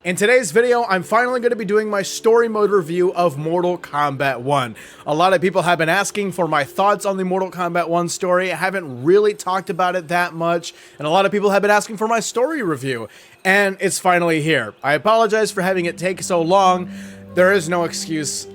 In today's video, I'm finally going to be doing my story mode review of Mortal Kombat 1. A lot of people have been asking for my thoughts on the Mortal Kombat 1 story. I haven't really talked about it that much, and a lot of people have been asking for my story review, and it's finally here. I apologize for having it take so long. There is no excuse.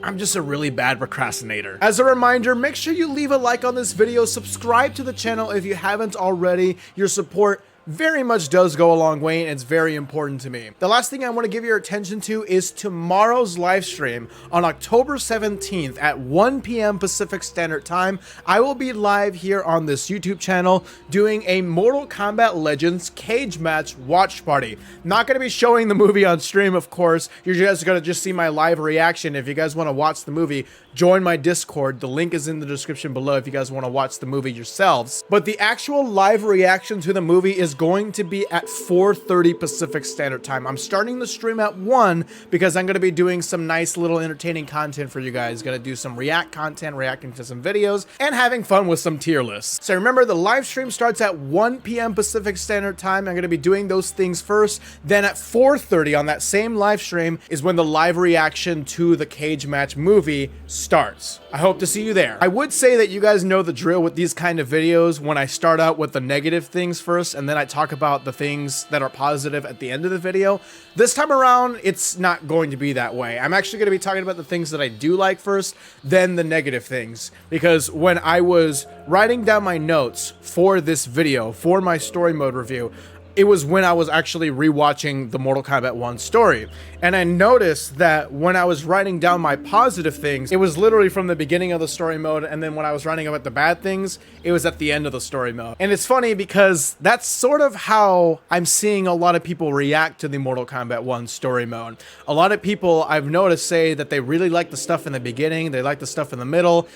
I'm just a really bad procrastinator. As a reminder, make sure you leave a like on this video, subscribe to the channel if you haven't already. Your support very much does go a long way, and it's very important to me. The last thing I want to give your attention to is tomorrow's live stream on October 17th at 1 p.m. Pacific Standard Time. I will be live here on this YouTube channel doing a Mortal Kombat Legends cage match watch party. Not going to be showing the movie on stream, of course. You're just going to just see my live reaction. If you guys want to watch the movie, join my Discord. The link is in the description below if you guys want to watch the movie yourselves. But the actual live reaction to the movie is going to be at 4:30 Pacific Standard Time. I'm starting the stream at 1 because I'm going to be doing some nice little entertaining content for you guys. Going to do some react content, reacting to some videos, and having fun with some tier lists. So remember, the live stream starts at 1 p.m. Pacific Standard Time. I'm going to be doing those things first. Then at 4:30 on that same live stream is when the live reaction to the cage match movie starts. I hope to see you there. I would say that you guys know the drill with these kind of videos when I start out with the negative things first and then I talk about the things that are positive at the end of the video. This time around, it's not going to be that way. I'm actually going to be talking about the things that I do like first, then the negative things. Because when I was writing down my notes for this video, for my story mode review, it was when I was actually rewatching the Mortal Kombat 1 story. And I noticed that when I was writing down my positive things, it was literally from the beginning of the story mode, and then when I was writing about the bad things, it was at the end of the story mode. And it's funny because that's sort of how I'm seeing a lot of people react to the Mortal Kombat 1 story mode. A lot of people I've noticed say that they really like the stuff in the beginning, they like the stuff in the middle,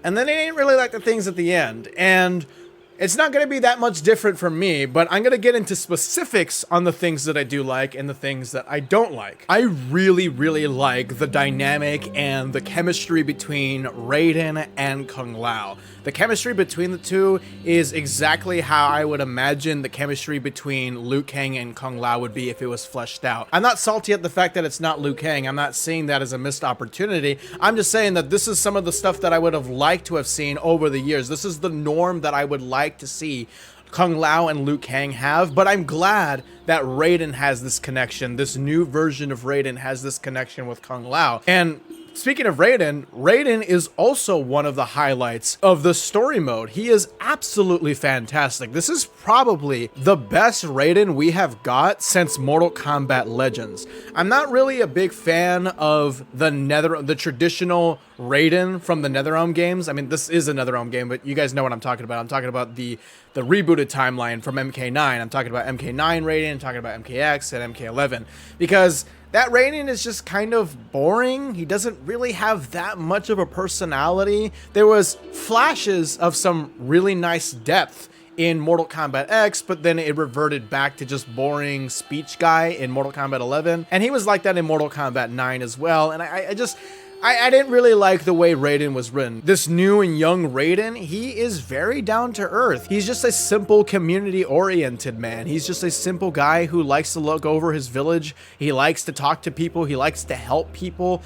and then they didn't really like the things at the end. And it's not going to be that much different from me, but I'm going to get into specifics on the things that I do like and the things that I don't like. I really, really like the dynamic and the chemistry between Raiden and Kung Lao. The chemistry between the two is exactly how I would imagine the chemistry between Liu Kang and Kung Lao would be if it was fleshed out. I'm not salty at the fact that it's not Liu Kang. I'm not seeing that as a missed opportunity. I'm just saying that this is some of the stuff that I would have liked to have seen over the years. This is the norm that I would like to see Kung Lao and Liu Kang have, but I'm glad that Raiden has this connection. This new version of Raiden has this connection with Kung Lao. And speaking of Raiden, Raiden is also one of the highlights of the story mode. He is absolutely fantastic. This is probably the best Raiden we have got since Mortal Kombat Legends. I'm not really a big fan of the traditional Raiden from the NetherRealm games. I mean, this is a NetherRealm game, but you guys know what I'm talking about. I'm talking about the rebooted timeline from MK9. I'm talking about MK9 Raiden, I'm talking about MKX and MK11, because that Raiden is just kind of boring. He doesn't really have that much of a personality. There was flashes of some really nice depth in Mortal Kombat X, but then it reverted back to just boring speech guy in Mortal Kombat 11. And he was like that in Mortal Kombat 9 as well. And I didn't really like the way Raiden was written. This new and young Raiden, he is very down to earth. He's just a simple, community-oriented man. He's just a simple guy who likes to look over his village. He likes to talk to people. He likes to help people.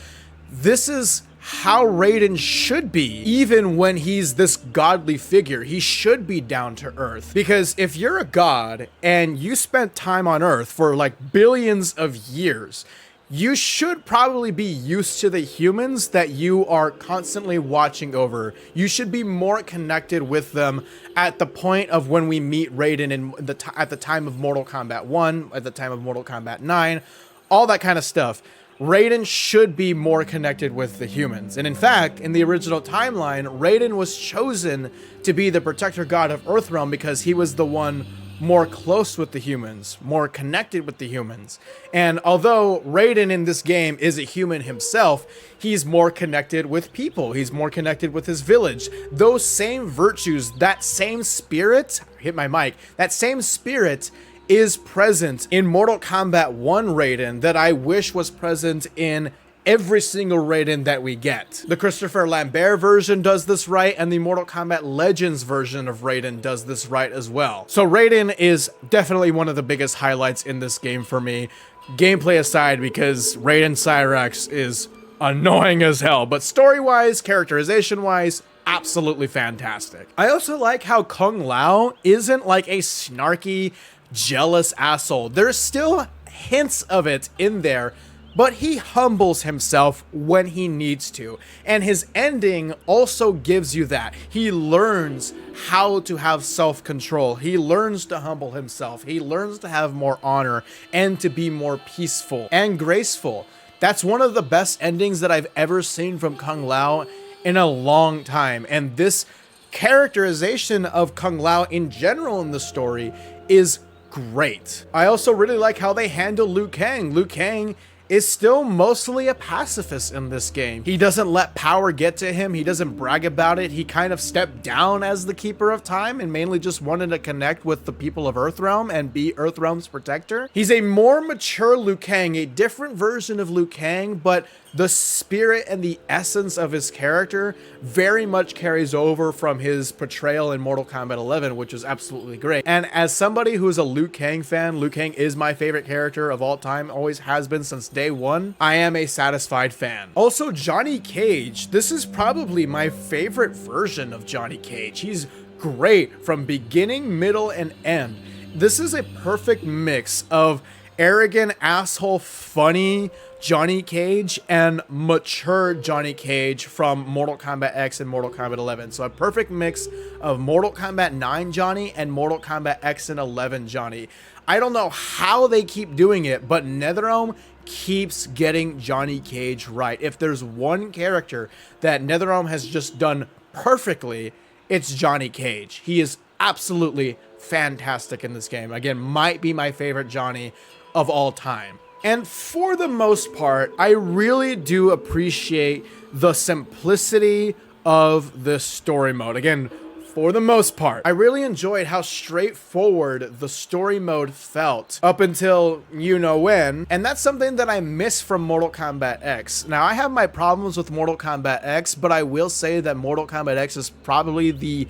This is how Raiden should be, even when he's this godly figure. He should be down to earth, because if you're a god and you spent time on earth for like billions of years, you should probably be used to the humans that you are constantly watching over. You should be more connected with them at the point of when we meet Raiden at the time of Mortal Kombat 1, at the time of Mortal Kombat 9, all that kind of stuff. Raiden should be more connected with the humans. And in fact, in the original timeline, Raiden was chosen to be the protector god of Earthrealm because he was the one more close with the humans, more connected with the humans. And although Raiden in this game is a human himself, he's more connected with people. He's more connected with his village. Those same virtues, that same spirit, hit my mic, that same spirit is present in Mortal Kombat 1 Raiden that I wish was present in every single Raiden that we get. The Christopher Lambert version does this right, and the Mortal Kombat Legends version of Raiden does this right as well. So Raiden is definitely one of the biggest highlights in this game for me. gameplay aside, because Raiden Cyrex is annoying as hell, but story-wise, characterization-wise, absolutely fantastic. I also like how Kung Lao isn't like a snarky, jealous asshole. There's still hints of it in there, but he humbles himself when he needs to. And his ending also gives you that. He learns how to have self-control. He learns to humble himself. He learns to have more honor and to be more peaceful and graceful. That's one of the best endings that I've ever seen from Kung Lao in a long time. And this characterization of Kung Lao in general in the story is great. I also really like how they handle Liu Kang. Liu Kang is still mostly a pacifist in this game. He doesn't let power get to him. He doesn't brag about it. He kind of stepped down as the Keeper of Time and mainly just wanted to connect with the people of Earthrealm and be Earthrealm's protector. He's a more mature Liu Kang, a different version of Liu Kang, but the spirit and the essence of his character very much carries over from his portrayal in Mortal Kombat 11, which is absolutely great. And as somebody who is a Liu Kang fan, Liu Kang is my favorite character of all time, always has been since day one. I am a satisfied fan. Also, Johnny Cage. This is probably my favorite version of Johnny Cage. He's great from beginning, middle, and end. This is a perfect mix of arrogant, asshole, funny Johnny Cage and mature Johnny Cage from Mortal Kombat X and Mortal Kombat 11. So a perfect mix of Mortal Kombat 9 Johnny and Mortal Kombat X and 11 Johnny. I don't know how they keep doing it, but NetherRealm keeps getting Johnny Cage right. If there's one character that NetherRealm has just done perfectly, it's Johnny Cage. He is absolutely fantastic in this game. Again, might be my favorite Johnny of all time. And for the most part, I really do appreciate the simplicity of this story mode. Again, for the most part, I really enjoyed how straightforward the story mode felt up until you know when. And that's something that I miss from Mortal Kombat X. Now, I have my problems with Mortal Kombat X, but I will say that Mortal Kombat X is probably the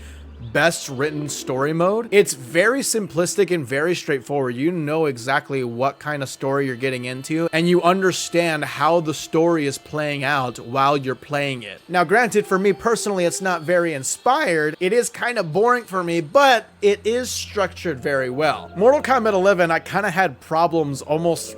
best written story mode. It's very simplistic and very straightforward. You know exactly what kind of story you're getting into, and you understand how the story is playing out while you're playing it. Now, granted, for me personally, it's not very inspired. It is kind of boring for me, but it is structured very well. Mortal Kombat 11, I kind of had problems almost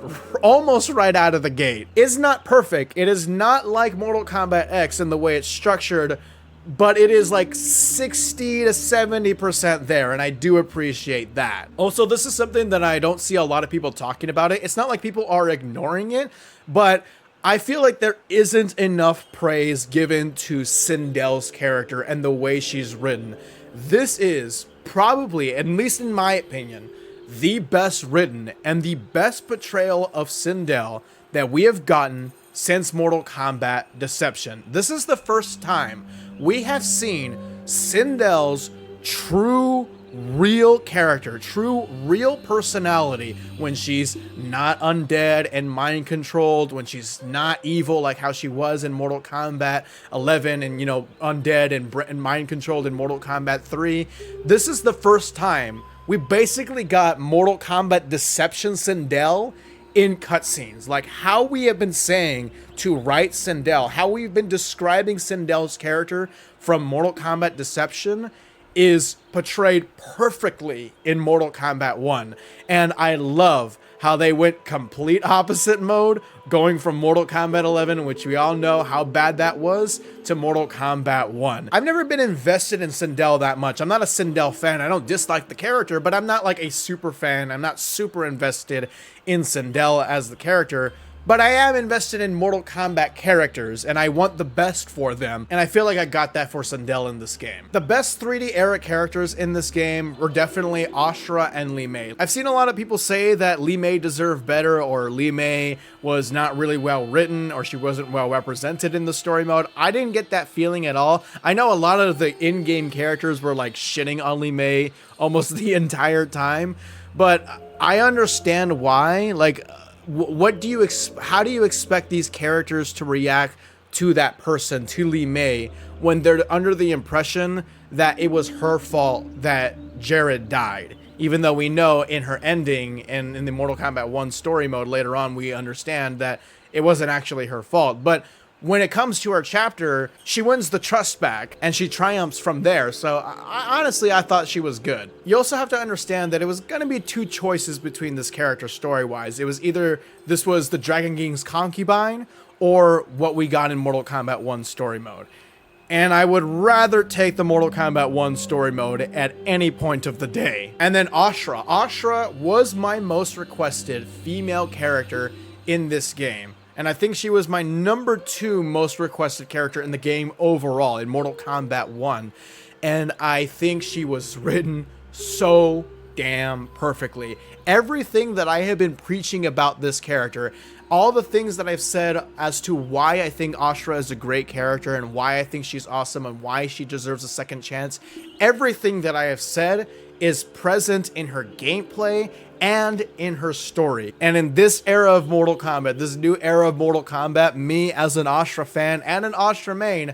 right out of the gate. It's not perfect. It is not like Mortal Kombat X in the way it's structured, but it is like 60 to 70% there, and I do appreciate that. Also, this is something that I don't see a lot of people talking about it. It's not like people are ignoring it, but I feel like there isn't enough praise given to Sindel's character and the way she's written. This is probably, at least in my opinion, the best written and the best portrayal of Sindel that we have gotten since Mortal Kombat Deception. This is the first time we have seen Sindel's true, real character, true, real personality when she's not undead and mind-controlled, when she's not evil like how she was in Mortal Kombat 11 and, you know, undead and mind-controlled in Mortal Kombat 3. This is the first time we basically got Mortal Kombat Deception Sindel in cutscenes. Like how we have been saying to write Sindel, how we've been describing Sindel's character from Mortal Kombat Deception is portrayed perfectly in Mortal Kombat 1. And I love how they went complete opposite mode, going from Mortal Kombat 11, which we all know how bad that was, to Mortal Kombat 1. I've never been invested in Sindel that much. I'm not a Sindel fan. I don't dislike the character, but I'm not like a super fan. I'm not super invested in Sindel as the character. But I am invested in Mortal Kombat characters, and I want the best for them, and I feel like I got that for Sindel in this game. The best 3D era characters in this game were definitely Ashra and Li Mei. I've seen a lot of people say that Li Mei deserved better, or Li Mei was not really well written, or she wasn't well represented in the story mode. I didn't get that feeling at all. I know a lot of the in-game characters were like shitting on Li Mei almost the entire time, but I understand why. Like, what do you how do you expect these characters to react to that person, to Li Mei, when they're under the impression that it was her fault that Jared died? even though we know in her ending and in the Mortal Kombat 1 story mode later on, we understand that it wasn't actually her fault. But when it comes to her chapter, she wins the trust back and she triumphs from there. So honestly, I thought she was good. You also have to understand that it was going to be two choices between this character story-wise. It was either this was the Dragon King's concubine or what we got in Mortal Kombat 1 story mode. And I would rather take the Mortal Kombat 1 story mode at any point of the day. And then Ashra. Ashra was my most requested female character in this game. And I think she was my number 2 most requested character in the game overall in Mortal Kombat 1. And I think she was written so damn perfectly. Everything that I have been preaching about this character, all the things that I've said as to why I think Ashra is a great character and why I think she's awesome and why she deserves a second chance, everything that I have said is present in her gameplay and in her story. And in this era of Mortal Kombat, this new era of Mortal Kombat, me as an Ashra fan and an Ashra main,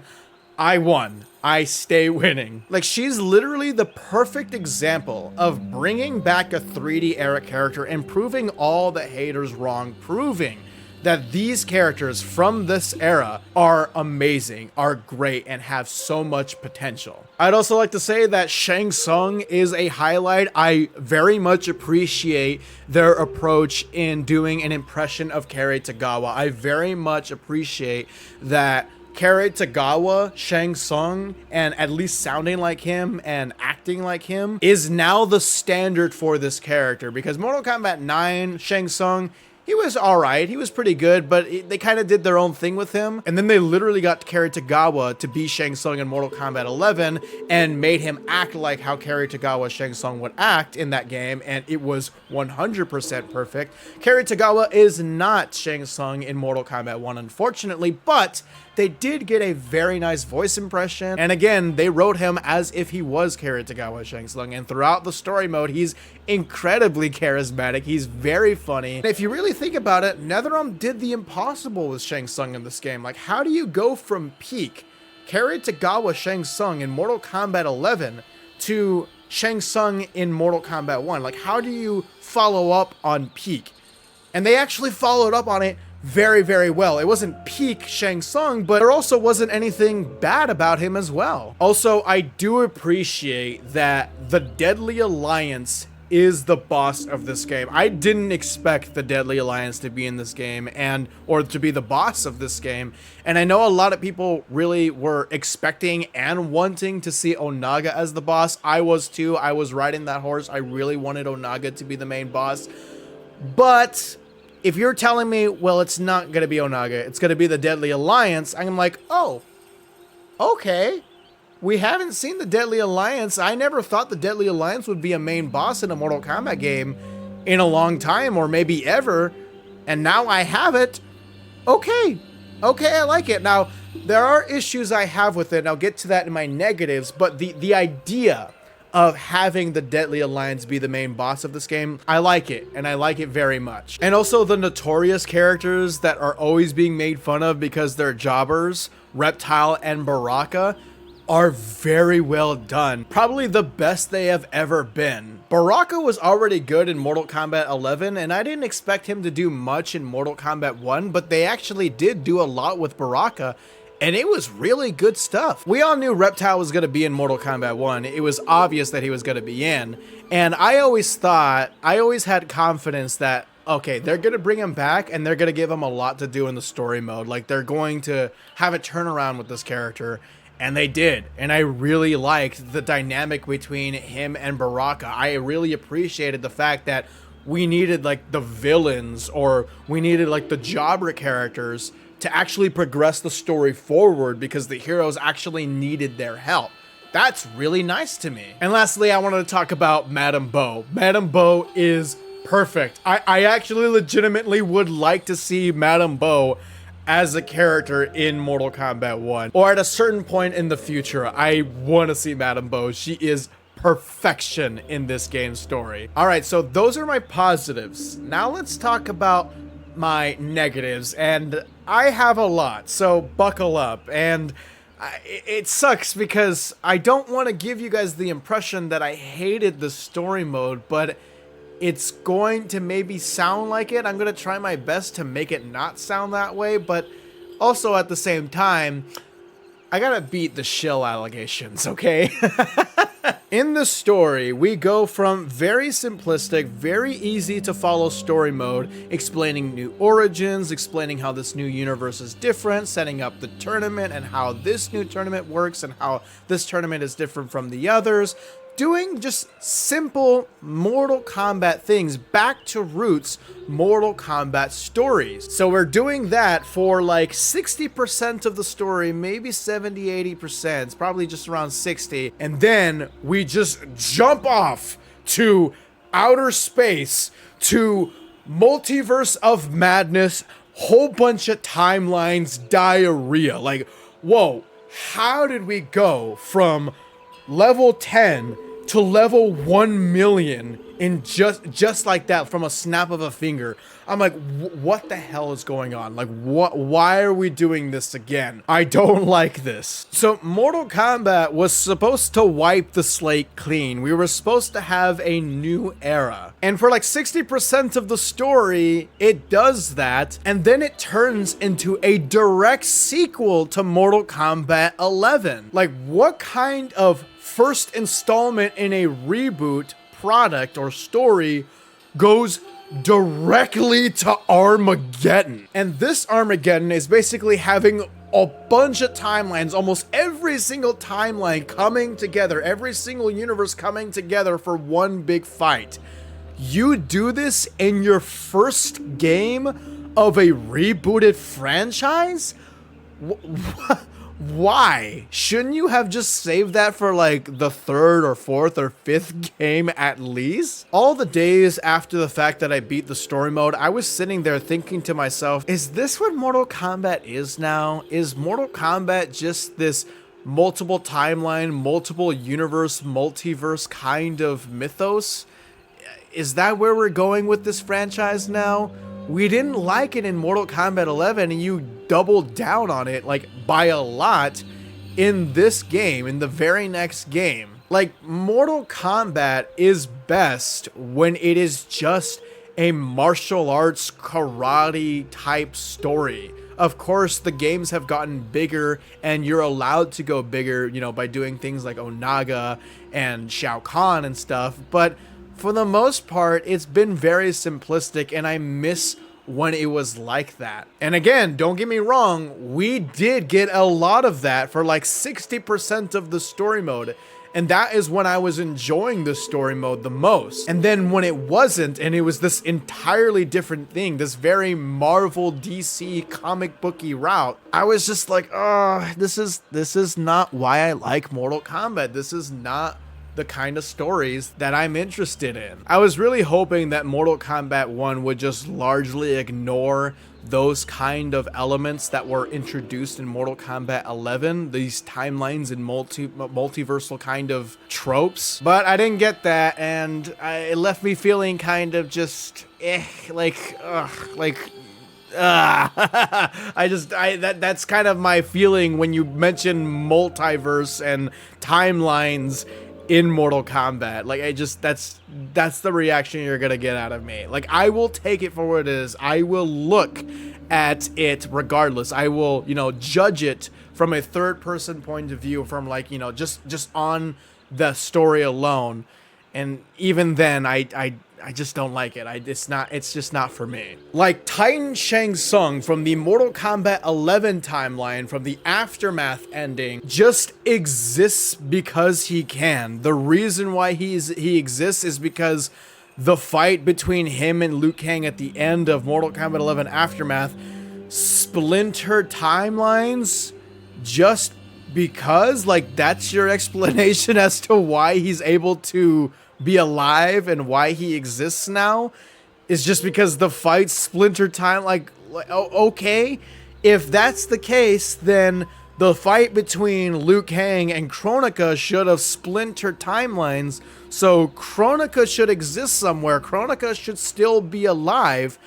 I won. I stay winning. Like, she's literally the perfect example of bringing back a 3D era character and proving all the haters wrong, proving that these characters from this era are amazing, are great, and have so much potential. I'd also like to say that Shang Tsung is a highlight. I very much appreciate their approach in doing an impression of Kerry Tagawa. I very much appreciate that Kerry Tagawa, Shang Tsung, and at least sounding like him and acting like him is now the standard for this character, because Mortal Kombat 9, Shang Tsung, he was alright, he was pretty good, but they kind of did their own thing with him. And then they literally got Kerry Tagawa to be Shang Tsung in Mortal Kombat 11 and made him act like how Kerry Tagawa Shang Tsung would act in that game, and it was 100% perfect. Kerry Tagawa is not Shang Tsung in Mortal Kombat 1, unfortunately, but they did get a very nice voice impression. And again, they wrote him as if he was Kerry Tagawa Shang Tsung. And throughout the story mode, he's incredibly charismatic. He's very funny. And if you really think about it, NetherRealm did the impossible with Shang Tsung in this game. Like, how do you go from peak Kerry Tagawa Shang Tsung in Mortal Kombat 11 to Shang Tsung in Mortal Kombat 1? Like, how do you follow up on peak? And they actually followed up on it very, very well. It wasn't peak Shang Tsung, but there also wasn't anything bad about him as well. Also, I do appreciate that the Deadly Alliance is the boss of this game. I didn't expect the Deadly Alliance to be in this game or to be the boss of this game. And I know a lot of people really were expecting and wanting to see Onaga as the boss. I was too. I was riding that horse. I really wanted Onaga to be the main boss. But if you're telling me, well, it's not going to be Onaga, it's going to be the Deadly Alliance, I'm like, oh, okay. We haven't seen the Deadly Alliance. I never thought the Deadly Alliance would be a main boss in a Mortal Kombat game in a long time, or maybe ever. And now I have it. Okay. Okay, I like it. Now, there are issues I have with it, and I'll get to that in my negatives, but the idea of having the Deadly Alliance be the main boss of this game, I like it, and I like it very much. And also the notorious characters that are always being made fun of because they're jobbers, Reptile and Baraka, are very well done. Probably the best they have ever been. Baraka was already good in Mortal Kombat 11, and I didn't expect him to do much in Mortal Kombat 1, but they actually did do a lot with Baraka, and it was really good stuff. We all knew Reptile was going to be in Mortal Kombat 1. It was obvious that he was going to be in. And I always had confidence that, okay, they're going to bring him back and they're going to give him a lot to do in the story mode. Like, they're going to have a turnaround with this character. And they did. And I really liked the dynamic between him and Baraka. I really appreciated the fact that we needed, like, the villains, or we needed, like, the jobber characters to actually progress the story forward because the heroes actually needed their help. That's really nice to me. And lastly, I wanted to talk about Madame Bo. Madame Bo is perfect. I actually legitimately would like to see Madame Bo as a character in Mortal Kombat 1. Or at a certain point in the future, I want to see Madame Bo. She is perfection in this game's story. Alright, so those are my positives. Now let's talk about my negatives, and I have a lot, so buckle up. And It sucks because I don't want to give you guys the impression that I hated the story mode, but it's going to maybe sound like it. I'm going to try my best to make it not sound that way, but also at the same time, I gotta beat the shill allegations, okay? In the story, we go from very simplistic, very easy to follow story mode, explaining new origins, explaining how this new universe is different, setting up the tournament and how this new tournament works and how this tournament is different from the others, doing just simple Mortal Kombat things, back to roots Mortal Kombat stories. So we're doing that for like 60% of the story, maybe 70, 80%, it's probably just around 60. And then we just jump off to outer space, to Multiverse of Madness, whole bunch of timelines, diarrhea. Like, whoa, how did we go from level 10 to level 1 million in just like that, from a snap of a finger? I'm like, what the hell is going on? Like, why are we doing this again? I don't like this. So Mortal Kombat was supposed to wipe the slate clean. We were supposed to have a new era. And for like 60% of the story, it does that. And then it turns into a direct sequel to Mortal Kombat 11. Like, what kind of first installment in a reboot product or story goes directly to Armageddon? And this Armageddon is basically having a bunch of timelines, almost every single timeline coming together, every single universe coming together for one big fight. You do this in your first game of a rebooted franchise? Why? Shouldn't you have just saved that for like the third or fourth or fifth game at least? All the days after the fact that I beat the story mode, I was sitting there thinking to myself, is this what Mortal Kombat is now? Is Mortal Kombat just this multiple timeline, multiple universe, multiverse kind of mythos? Is that where we're going with this franchise now? We didn't like it in Mortal Kombat 11, and you doubled down on it, like, by a lot in this game, in the very next game. Like, Mortal Kombat is best when it is just a martial arts karate type story. Of course, the games have gotten bigger, and you're allowed to go bigger, you know, by doing things like Onaga and Shao Kahn and stuff, but for the most part, it's been very simplistic, and I miss when it was like that. And again, don't get me wrong, we did get a lot of that for like 60% of the story mode, and that is when I was enjoying the story mode the most. And then when it wasn't, and it was this entirely different thing, this very Marvel DC comic booky route, I was just like, oh, this is not why I like Mortal Kombat. This is not the kind of stories that I'm interested in. I was really hoping that Mortal Kombat 1 would just largely ignore those kind of elements that were introduced in Mortal Kombat 11, these timelines and multiversal kind of tropes, but I didn't get that, and it left me feeling kind of just that's kind of my feeling when you mention multiverse and timelines in Mortal Kombat. Like, that's the reaction you're gonna get out of me. Like, I will take it for what it is. I will look at it regardless. I will, you know, judge it from a third person point of view, from like, you know, just on the story alone. And even then, I just don't like it. It's just not for me. Like, Titan Shang Tsung from the Mortal Kombat 11 timeline, from the Aftermath ending, just exists because he can. The reason why he exists is because the fight between him and Liu Kang at the end of Mortal Kombat 11 Aftermath splintered timelines just because, like, that's your explanation as to why he's able to be alive and why he exists now, is just because the fight splintered time. Like, okay, if that's the case, then the fight between Liu Kang and Kronika should have splintered timelines, so Kronika should exist somewhere. Kronika should still be alive.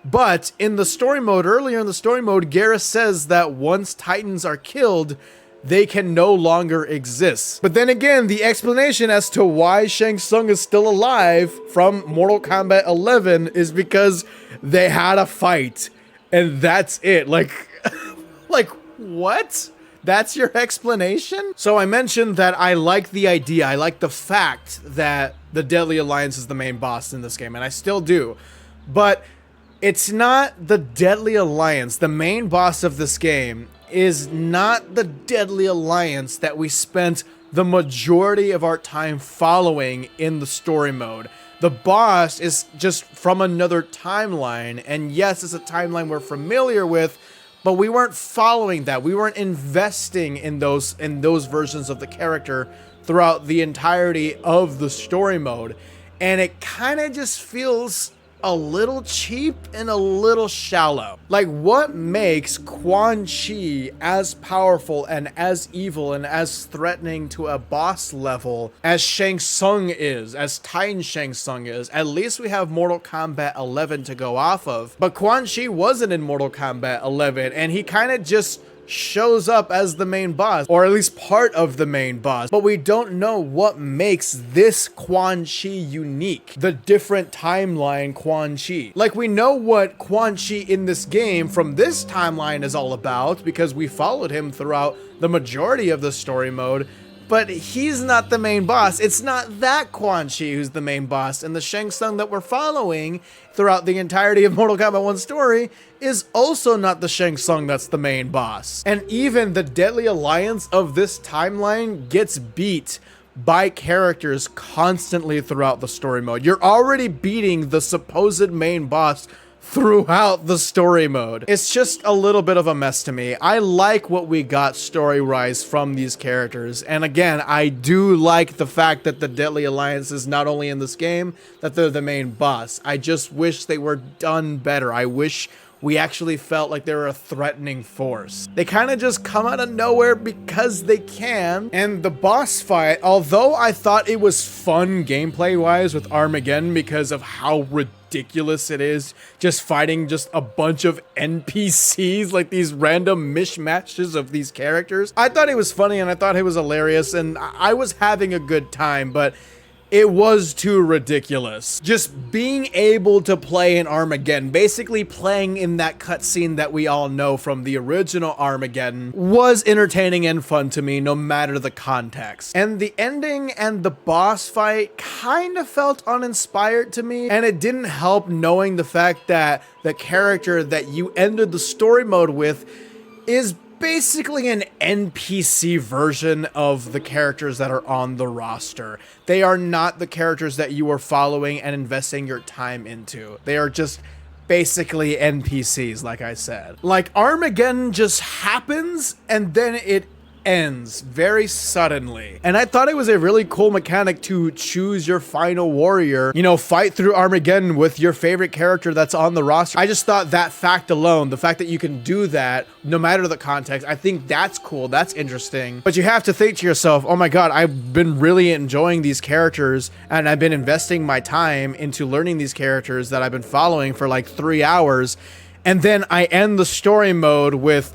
But in the story mode, earlier in the story mode, Garrus says that once Titans are killed, they can no longer exist. But then again, the explanation as to why Shang Tsung is still alive from Mortal Kombat 11 is because they had a fight, and that's it. Like, like what? That's your explanation? So I mentioned that I like the idea. I like the fact that the Deadly Alliance is the main boss in this game, and I still do. But it's not the Deadly Alliance. The main boss of this game is not the Deadly Alliance that we spent the majority of our time following in the story mode. The boss is just from another timeline, and yes, it's a timeline we're familiar with, but we weren't following that. We weren't investing in those versions of the character throughout the entirety of the story mode. And it kind of just feels a little cheap and a little shallow. Like, what makes Quan Chi as powerful and as evil and as threatening to a boss level as Shang Tsung is, as Titan Shang Tsung is? At least we have Mortal Kombat 11 to go off of. But Quan Chi wasn't in Mortal Kombat 11, and he kind of just shows up as the main boss, or at least part of the main boss, but we don't know what makes this Quan Chi unique, the different timeline Quan Chi. Like, we know what Quan Chi in this game from this timeline is all about because we followed him throughout the majority of the story mode, but he's not the main boss. It's not that Quan Chi who's the main boss, and the Shang Tsung that we're following throughout the entirety of Mortal Kombat 1 story is also not the Shang Tsung that's the main boss. And even the Deadly Alliance of this timeline gets beat by characters constantly throughout the story mode. You're already beating the supposed main boss throughout the story mode. It's just a little bit of a mess to me. I like what we got story-wise from these characters. And again, I do like the fact that the Deadly Alliance is not only in this game, that they're the main boss. I just wish they were done better. I wish we actually felt like they were a threatening force. They kind of just come out of nowhere because they can. And the boss fight, although I thought it was fun gameplay-wise with Armageddon because of how ridiculous it is, just fighting just a bunch of NPCs, like these random mishmashes of these characters. I thought it was funny and I thought it was hilarious and I was having a good time, but it was too ridiculous. Just being able to play in Armageddon, basically playing in that cutscene that we all know from the original Armageddon, was entertaining and fun to me no matter the context. And the ending and the boss fight kind of felt uninspired to me, and it didn't help knowing the fact that the character that you ended the story mode with is basically an NPC version of the characters that are on the roster. They are not the characters that you are following and investing your time into. They are just basically NPCs, like I said. Like, Armageddon just happens and then it ends very suddenly. And I thought it was a really cool mechanic to choose your final warrior, you know, fight through Armageddon with your favorite character that's on the roster. I just thought that fact alone, the fact that you can do that no matter the context, I think that's cool, that's interesting. But you have to think to yourself, oh my god, I've been really enjoying these characters and I've been investing my time into learning these characters that I've been following for like 3 hours, and then I end the story mode with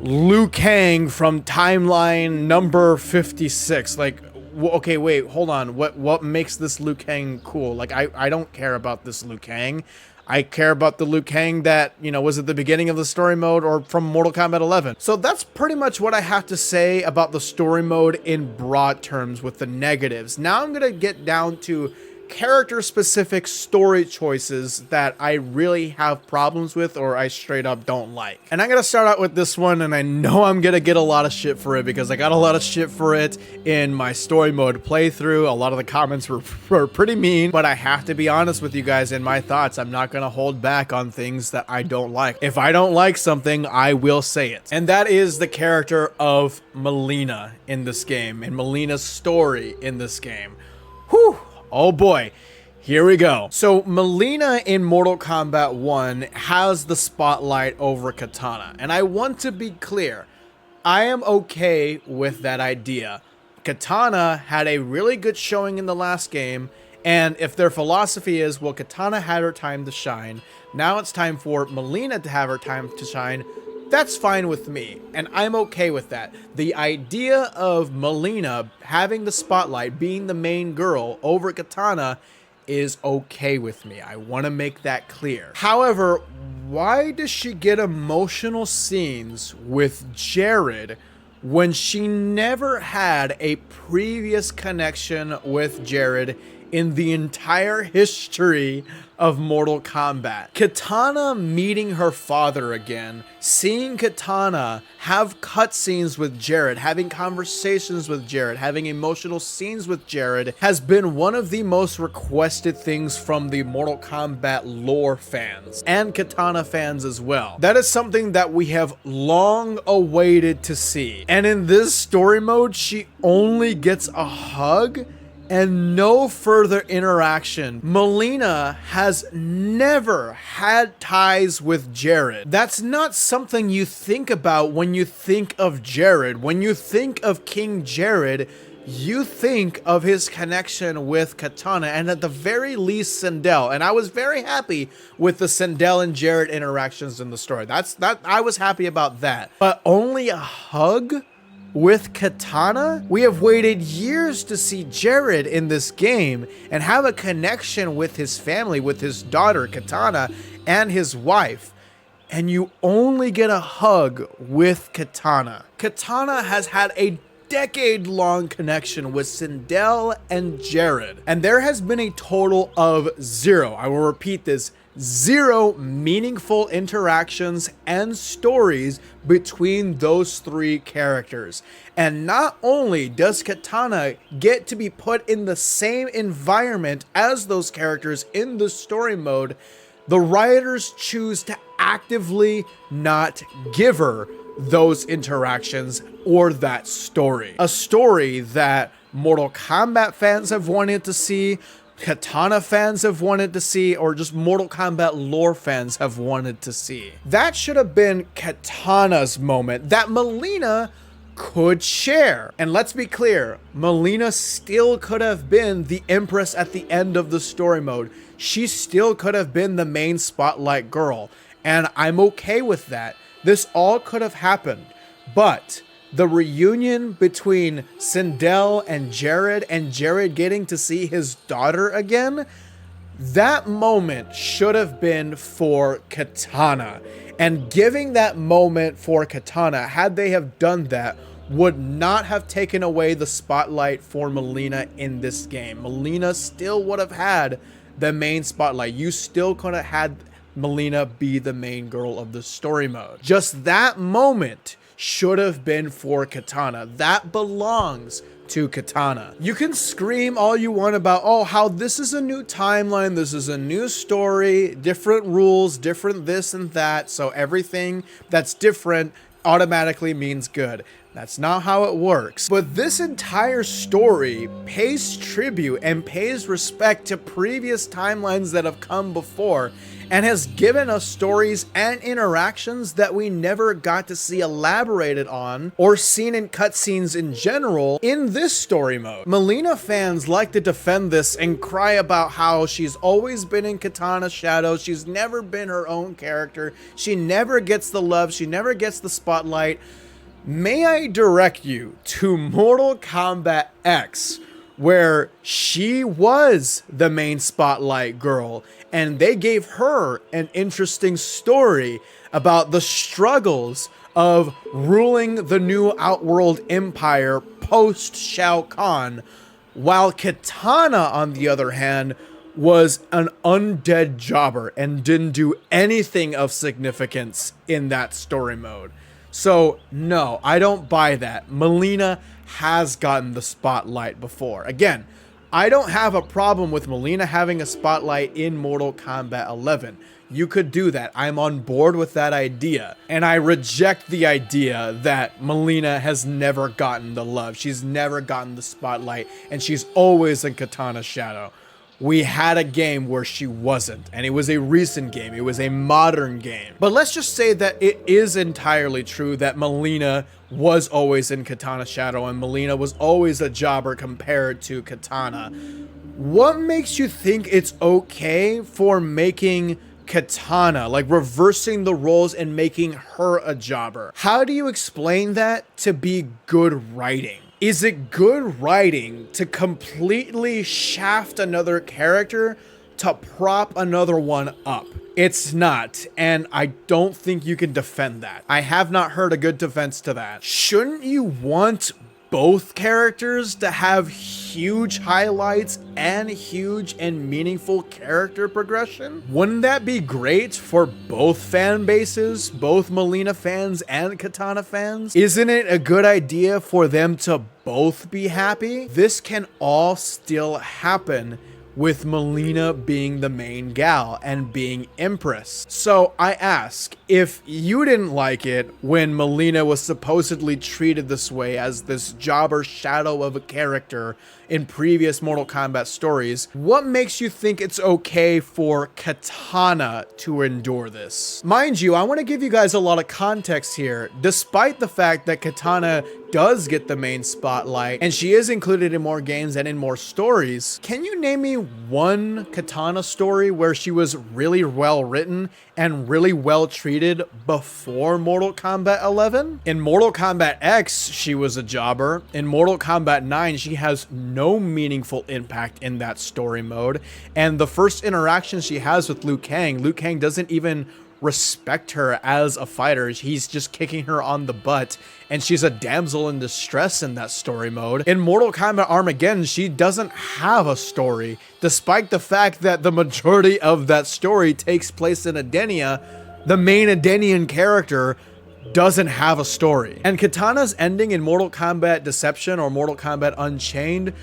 Liu Kang from timeline number 56. Like, okay, wait, hold on. What makes this Liu Kang cool? Like, I don't care about this Liu Kang. I care about the Liu Kang that, you know, was at the beginning of the story mode or from Mortal Kombat 11. So that's pretty much what I have to say about the story mode in broad terms with the negatives. Now I'm gonna get down to character-specific story choices that I really have problems with or I straight up don't like. And I'm gonna start out with this one, and I know I'm gonna get a lot of shit for it because I got a lot of shit for it in my story mode playthrough. A lot of the comments were pretty mean, but I have to be honest with you guys in my thoughts. I'm not gonna hold back on things that I don't like. If I don't like something, I will say it. And that is the character of Mileena in this game, and Mileena's story in this game. Whew! Oh boy, here we go. So Mileena in Mortal Kombat 1 has the spotlight over Kitana. And I want to be clear, I am okay with that idea. Kitana had a really good showing in the last game, and if their philosophy is, well, Kitana had her time to shine, now it's time for Mileena to have her time to shine, That's fine with me, and I'm okay with that. The idea of Mileena having the spotlight, being the main girl over Kitana, is okay with me. I want to make that clear. However, why does she get emotional scenes with Jared when she never had a previous connection with Jared in the entire history of Mortal Kombat? Kitana meeting her father again, seeing Kitana have cutscenes with Jared, having conversations with Jared, having emotional scenes with Jared, has been one of the most requested things from the Mortal Kombat lore fans and Kitana fans as well. That is something that we have long awaited to see. And in this story mode, she only gets a hug and no further interaction. Mileena has never had ties with Jared. That's not something you think about when you think of Jared. When you think of King Jared, you think of his connection with Kitana, and at the very least Sindel. And I was very happy with the Sindel and Jared interactions in the story. I was happy about that. But only a hug with Kitana? We have waited years to see Jared in this game and have a connection with his family, with his daughter Kitana and his wife, and you only get a hug with Kitana. Kitana has had a decade-long connection with Sindel and Jared, and there has been a total of zero, I will repeat this, zero meaningful interactions and stories between those three characters. And not only does Kitana get to be put in the same environment as those characters in the story mode, the writers choose to actively not give her those interactions or that story. A story that Mortal Kombat fans have wanted to see, Kitana fans have wanted to see, or just Mortal Kombat lore fans have wanted to see. That should have been Kitana's moment that Mileena could share. And let's be clear, Mileena still could have been the Empress at the end of the story mode. She still could have been the main spotlight girl, and I'm okay with that. This all could have happened, but the reunion between Sindel and Jared getting to see his daughter again, that moment should have been for Kitana. And giving that moment for Kitana, had they have done that, would not have taken away the spotlight for Mileena in this game. Mileena still would have had the main spotlight. You still could have had Mileena be the main girl of the story mode. Just that moment should have been for Kitana. That belongs to Kitana. You can scream all you want about, oh, how this is a new timeline, this is a new story, different rules, different this and that, so everything that's different automatically means good. That's not how it works. But this entire story pays tribute and pays respect to previous timelines that have come before, and has given us stories and interactions that we never got to see elaborated on or seen in cutscenes in general in this story mode. Mileena fans like to defend this and cry about how she's always been in Kitana's shadow, she's never been her own character, she never gets the love, she never gets the spotlight. May I direct you to Mortal Kombat X, where she was the main spotlight girl, and they gave her an interesting story about the struggles of ruling the new Outworld Empire post Shao Kahn, while Kitana, on the other hand, was an undead jobber and didn't do anything of significance in that story mode. So, no, I don't buy that. Mileena has gotten the spotlight before. Again, I don't have a problem with Mileena having a spotlight in Mortal Kombat 11. You could do that. I'm on board with that idea. And I reject the idea that Mileena has never gotten the love. She's never gotten the spotlight, and she's always in Kitana's shadow. We had a game where she wasn't, and it was a recent game. It was a modern game. But let's just say that it is entirely true that Mileena was always in Kitana's shadow and Mileena was always a jobber compared to Kitana. What makes you think it's okay for making Katana, like reversing the roles and making her a jobber. How do you explain that to be good writing? Is it good writing to completely shaft another character to prop another one up? It's not, and I don't think you can defend that. I have not heard a good defense to that. Shouldn't you want both characters to have huge highlights and huge and meaningful character progression? Wouldn't that be great for both fan bases, both Mileena fans and Katana fans? Isn't it a good idea for them to both be happy? This can all still happen with Mileena being the main gal and being Empress. So I ask, if you didn't like it when Mileena was supposedly treated this way as this jobber shadow of a character in previous Mortal Kombat stories, what makes you think it's okay for Katana to endure this? Mind you, I want to give you guys a lot of context here. Despite the fact that Katana does get the main spotlight and she is included in more games and in more stories, can you name me one Katana story where she was really well written and really well treated before Mortal Kombat 11? In Mortal Kombat X, she was a jobber. In Mortal Kombat 9, she has no meaningful impact in that story mode. And the first interaction she has with Liu Kang doesn't even respect her as a fighter. He's just kicking her on the butt, and she's a damsel in distress in that story mode. In Mortal Kombat Armageddon, she doesn't have a story, despite the fact that the majority of that story takes place in Edenia. The main Edenian character doesn't have a story. And Katana's ending in Mortal Kombat Deception or Mortal Kombat Unchained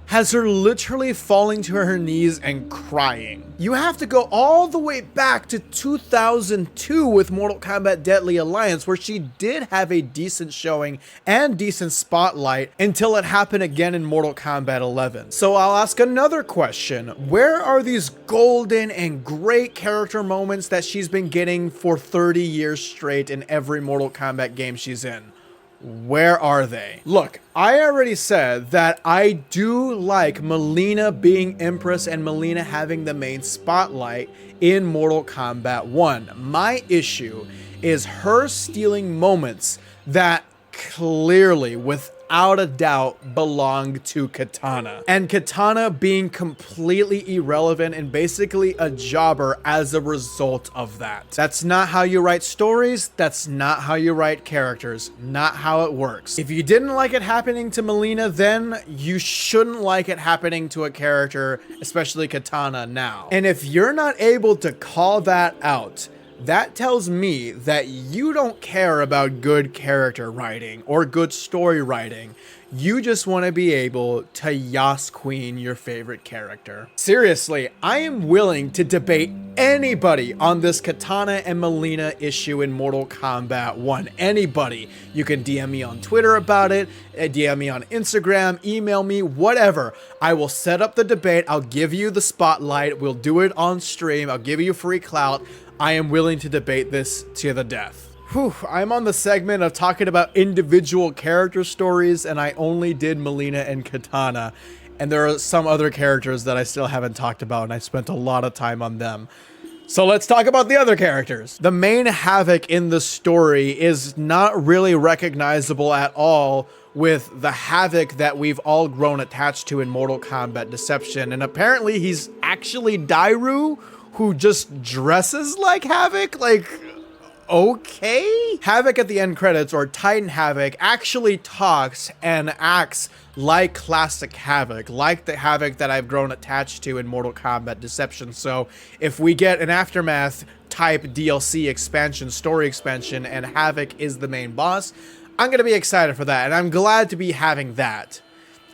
has her literally falling to her knees and crying. You have to go all the way back to 2002 with Mortal Kombat Deadly Alliance, where she did have a decent showing and decent spotlight until it happened again in Mortal Kombat 11. So I'll ask another question. Where are these golden and great character moments that she's been getting for 30 years straight in every Mortal Kombat game she's in? Where are they? Look, I already said that I do like Mileena being Empress and Mileena having the main spotlight in Mortal Kombat 1. My issue is her stealing moments that clearly, without a doubt, belonged to Katana. And Katana being completely irrelevant and basically a jobber as a result of that. That's not how you write stories. That's not how you write characters. Not how it works. If you didn't like it happening to Mileena then, you shouldn't like it happening to a character, especially Katana now. And if you're not able to call that out, that tells me that you don't care about good character writing or good story writing. You just want to be able to Yas Queen your favorite character. Seriously, I am willing to debate anybody on this Katana and Mileena issue in Mortal Kombat 1. Anybody. You can DM me on Twitter about it, DM me on Instagram, email me, whatever. I will set up the debate. I'll give you the spotlight. We'll do it on stream. I'll give you free clout. I am willing to debate this to the death. Whew, I'm on the segment of talking about individual character stories, and I only did Mileena and Katana. And there are some other characters that I still haven't talked about, and I spent a lot of time on them. So let's talk about the other characters. The main Havoc in the story is not really recognizable at all with the Havoc that we've all grown attached to in Mortal Kombat Deception. And apparently he's actually Dairu, who just dresses like Havoc. Like, okay. Havoc at the end credits, or Titan Havoc, actually talks and acts like classic Havoc, like the Havoc that I've grown attached to in Mortal Kombat Deception. So if we get an Aftermath type DLC expansion, story expansion, and Havoc is the main boss, I'm gonna be excited for that, and I'm glad to be having that.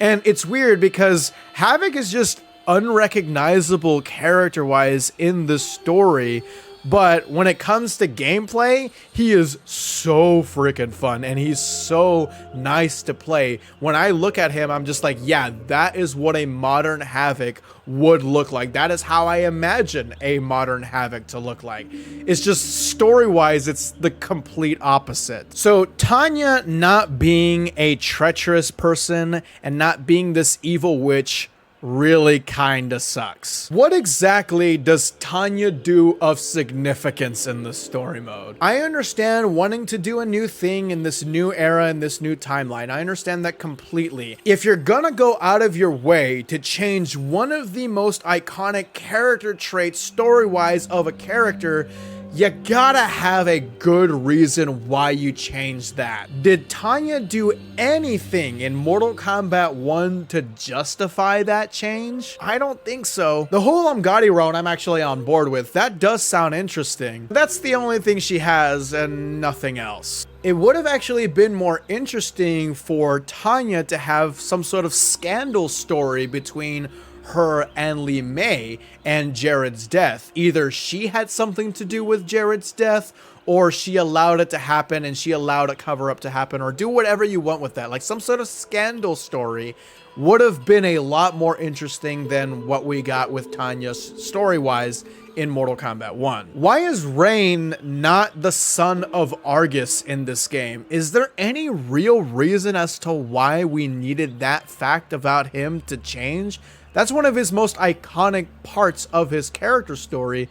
And it's weird because Havoc is just unrecognizable character-wise in the story, but when it comes to gameplay, he is so freaking fun and he's so nice to play. When I look at him, I'm just like, yeah, that is what a modern Havoc would look like. That is how I imagine a modern Havoc to look like. It's just story-wise, it's the complete opposite. So Tanya not being a treacherous person and not being this evil witch really kinda sucks. What exactly does Tanya do of significance in the story mode? I understand wanting to do a new thing in this new era, in this new timeline. I understand that completely. If you're gonna go out of your way to change one of the most iconic character traits story-wise of a character, you gotta have a good reason why you changed that. Did Tanya do anything in Mortal Kombat 1 to justify that change? I don't think so. The whole Umgadi run I'm actually on board with. That does sound interesting. That's the only thing she has and nothing else. It would have actually been more interesting for Tanya to have some sort of scandal story between her and Li Mei and Jared's death. Either she had something to do with Jared's death, or she allowed it to happen and she allowed a cover-up to happen, or do whatever you want with that. Like some sort of scandal story would have been a lot more interesting than what we got with Tanya story-wise in Mortal Kombat 1. Why is Rain not the son of Argus in this game? Is there any real reason as to why we needed that fact about him to change? That's one of his most iconic parts of his character story.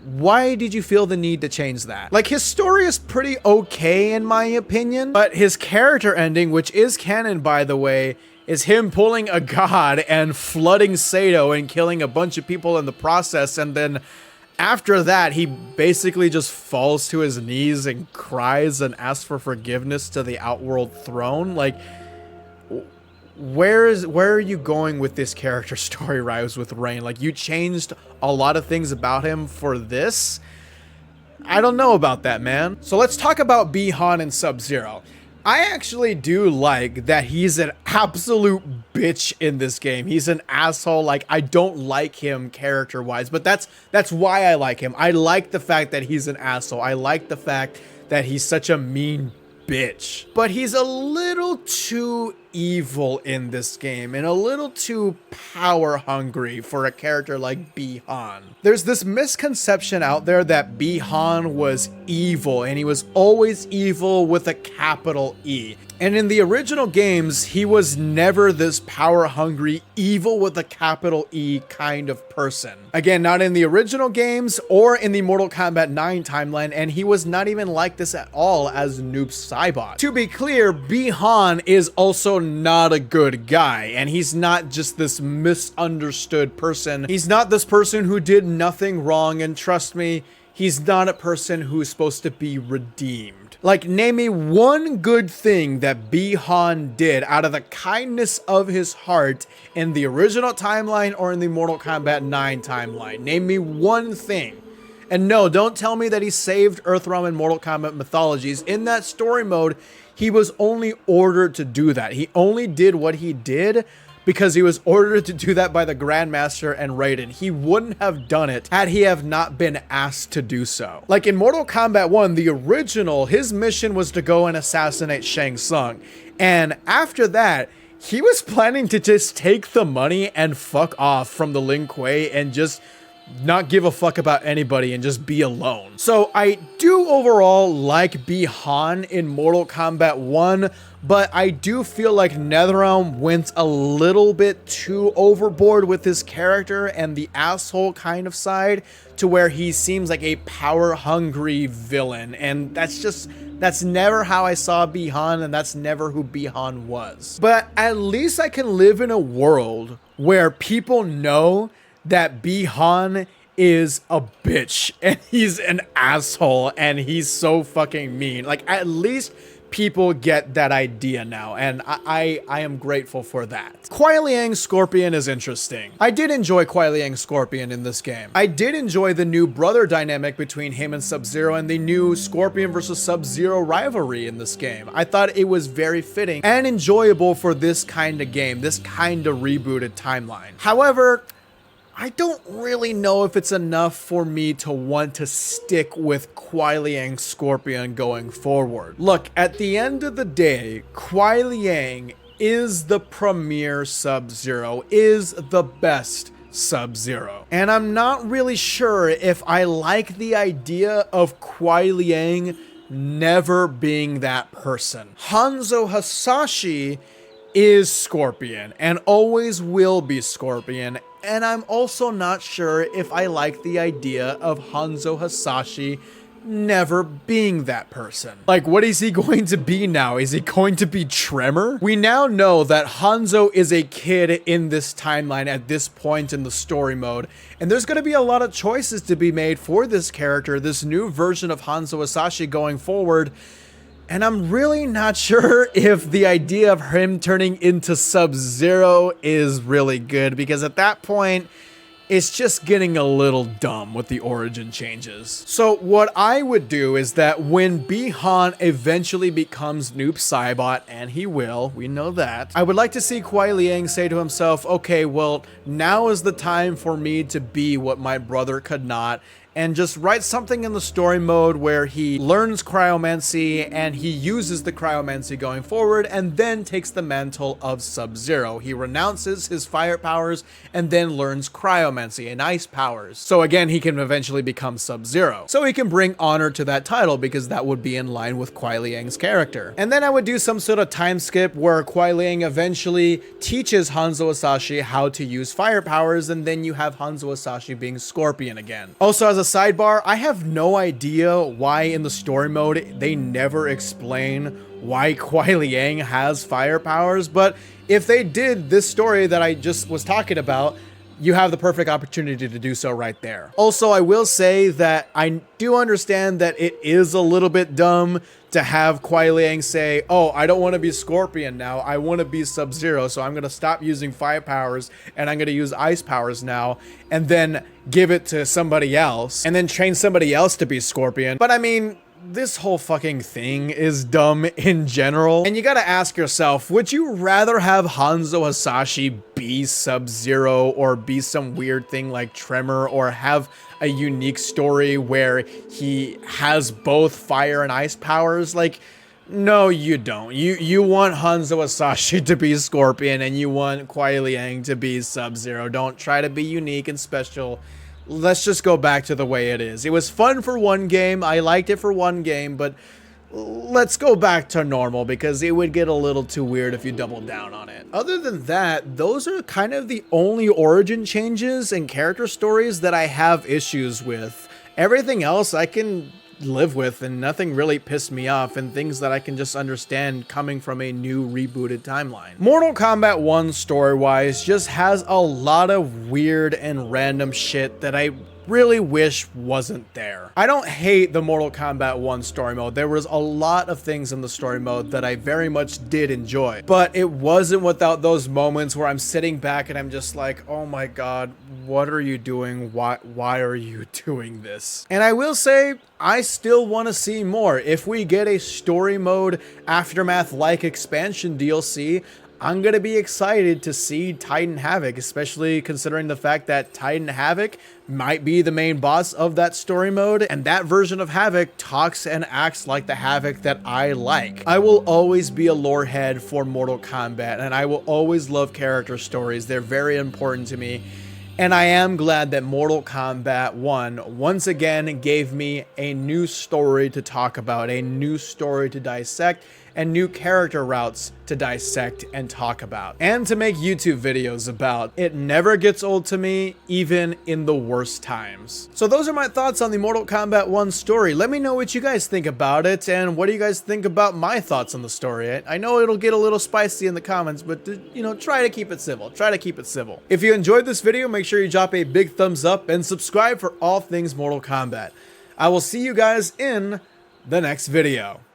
Why did you feel the need to change that? Like, his story is pretty okay in my opinion, but his character ending, which is canon by the way, is him pulling a god and flooding Sato and killing a bunch of people in the process, and then after that, he basically just falls to his knees and cries and asks for forgiveness to the Outworld throne. Like, where are you going with this character story rise with Rain? Like, you changed a lot of things about him for this? I don't know about that, man. So let's talk about Bi-Han and Sub-Zero. I actually do like that he's an absolute bitch in this game. He's an asshole. Like, I don't like him character-wise, but that's why I like him. I like the fact that he's an asshole. I like the fact that he's such a mean bitch. But he's a little too evil in this game and a little too power hungry for a character like Bi-Han. There's this misconception out there that Bi-Han was evil, and he was always evil with a capital E. And in the original games, he was never this power-hungry, evil with a capital E kind of person. Again, not in the original games or in the Mortal Kombat 9 timeline, and he was not even like this at all as Noob Saibot. To be clear, Bi-Han is also not a good guy, and he's not just this misunderstood person. He's not this person who did nothing wrong, and trust me, he's not a person who's supposed to be redeemed. Like, name me one good thing that Bi-Han did out of the kindness of his heart in the original timeline or in the Mortal Kombat 9 timeline. Name me one thing. And no, don't tell me that he saved Earthrealm and Mortal Kombat mythologies. In that story mode, he was only ordered to do that. He only did what he did because he was ordered to do that by the Grandmaster and Raiden. He wouldn't have done it had he have not been asked to do so. Like in Mortal Kombat 1, the original, his mission was to go and assassinate Shang Tsung. And after that, he was planning to just take the money and fuck off from the Lin Kuei and just not give a fuck about anybody and just be alone. So I do overall like Bi-Han in Mortal Kombat 1, but I do feel like NetherRealm went a little bit too overboard with his character and the asshole kind of side to where he seems like a power-hungry villain, and that's never how I saw Bi-Han, and that's never who Bi-Han was. But at least I can live in a world where people know that Bi-Han is a bitch and he's an asshole and he's so fucking mean. Like, at least people get that idea now, and I am grateful for that. Kuai Liang Scorpion is interesting. I did enjoy Kuai Liang Scorpion in this game. I did enjoy the new brother dynamic between him and Sub-Zero and the new Scorpion versus Sub-Zero rivalry in this game. I thought it was very fitting and enjoyable for this kind of game, this kind of rebooted timeline. However, I don't really know if it's enough for me to want to stick with Kuai Liang Scorpion going forward. Look, at the end of the day, Kuai Liang is the premier Sub-Zero, is the best Sub-Zero. And I'm not really sure if I like the idea of Kuai Liang never being that person. Hanzo Hasashi is Scorpion and always will be Scorpion. And I'm also not sure if I like the idea of Hanzo Hasashi never being that person. Like, what is he going to be now? Is he going to be Tremor? We now know that Hanzo is a kid in this timeline at this point in the story mode, and there's going to be a lot of choices to be made for this character, this new version of Hanzo Hasashi going forward. And I'm really not sure if the idea of him turning into Sub-Zero is really good, because at that point, it's just getting a little dumb with the origin changes. So what I would do is that when Bi-Han eventually becomes Noob Saibot, and he will, we know that, I would like to see Kuai Liang say to himself, okay, well, now is the time for me to be what my brother could not, and just write something in the story mode where he learns cryomancy and he uses the cryomancy going forward and then takes the mantle of Sub-Zero. He renounces his fire powers and then learns cryomancy and ice powers. So again, he can eventually become Sub-Zero. So he can bring honor to that title because that would be in line with Kuai Liang's character. And then I would do some sort of time skip where Kuai Liang eventually teaches Hanzo Hasashi how to use fire powers, and then you have Hanzo Hasashi being Scorpion again. Also, as a sidebar, I have no idea why in the story mode they never explain why Kuai Liang has fire powers, but if they did this story that I just was talking about, you have the perfect opportunity to do so right there. Also, I will say that I do understand that it is a little bit dumb to have Kuai Liang say, oh, I don't want to be Scorpion now, I want to be Sub-Zero, so I'm going to stop using fire powers and I'm going to use ice powers now, and then give it to somebody else, and then train somebody else to be Scorpion. But I mean, this whole fucking thing is dumb in general. And you gotta ask yourself, would you rather have Hanzo Hasashi be Sub-Zero or be some weird thing like Tremor, or have a unique story where he has both fire and ice powers? Like, no, you don't. You want Hanzo Hasashi to be Scorpion and you want Kuai Liang to be Sub-Zero. Don't try to be unique and special. Let's just go back to the way it is. It was fun for one game. I liked it for one game, but let's go back to normal because it would get a little too weird if you doubled down on it. Other than that, those are kind of the only origin changes and character stories that I have issues with. Everything else I can live with, and nothing really pissed me off, and things that I can just understand coming from a new rebooted timeline. Mortal Kombat 1 story-wise just has a lot of weird and random shit that I really wish wasn't there. I don't hate the Mortal Kombat 1 story mode. There was a lot of things in the story mode that I very much did enjoy, but it wasn't without those moments where I'm sitting back and I'm just like, oh my god, what are you doing? Why are you doing this? And I will say, I still want to see more. If we get a story mode Aftermath-like expansion DLC, I'm going to be excited to see Titan Havoc, especially considering the fact that Titan Havoc might be the main boss of that story mode, and that version of Havoc talks and acts like the Havoc that I like. I will always be a lore head for Mortal Kombat, and I will always love character stories. They're very important to me. And I am glad that Mortal Kombat 1 once again gave me a new story to talk about, a new story to dissect, and new character routes to dissect and talk about, and to make YouTube videos about. It never gets old to me, even in the worst times. So those are my thoughts on the Mortal Kombat 1 story. Let me know what you guys think about it, and what do you guys think about my thoughts on the story. I know it'll get a little spicy in the comments, but you know, try to keep it civil. Try to keep it civil. If you enjoyed this video, make sure you drop a big thumbs up and subscribe for all things Mortal Kombat. I will see you guys in the next video.